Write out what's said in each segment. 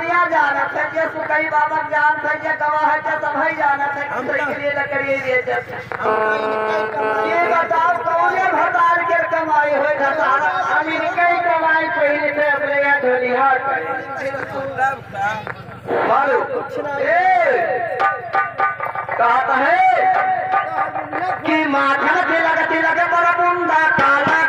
दुनिया जाना है ये सुकई बाबा जान है ये गवाह है ये सब है जाना है के लिए लकड़ी बेच ये बताओ कौन है भतार के कमाई होए भतार अमेरिका की कमाई पहले से अपने यहाँ ढोली हाट मारो कहता है कि माथा तिलक बड़ा बुंदा काला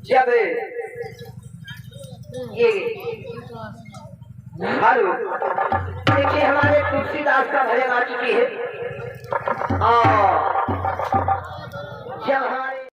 जब ये हेलो देखिए हमारे तुलसीदास का भजन आ चुकी है और जब हमारे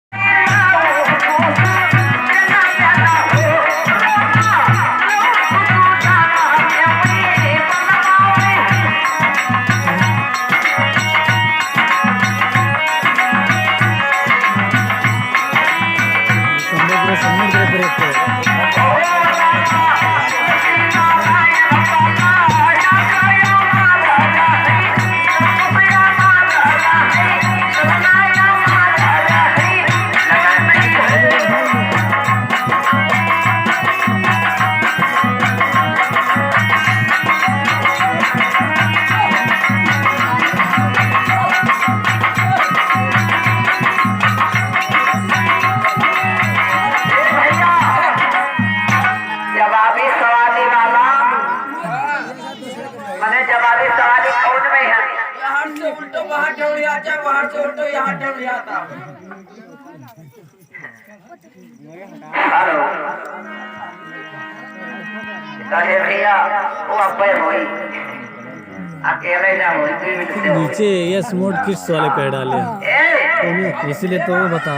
हेलो भैया वो अब्बे होई अकेले जा होई नीचे यस मोड किस वाले पे डाले इसलिए तो वो बता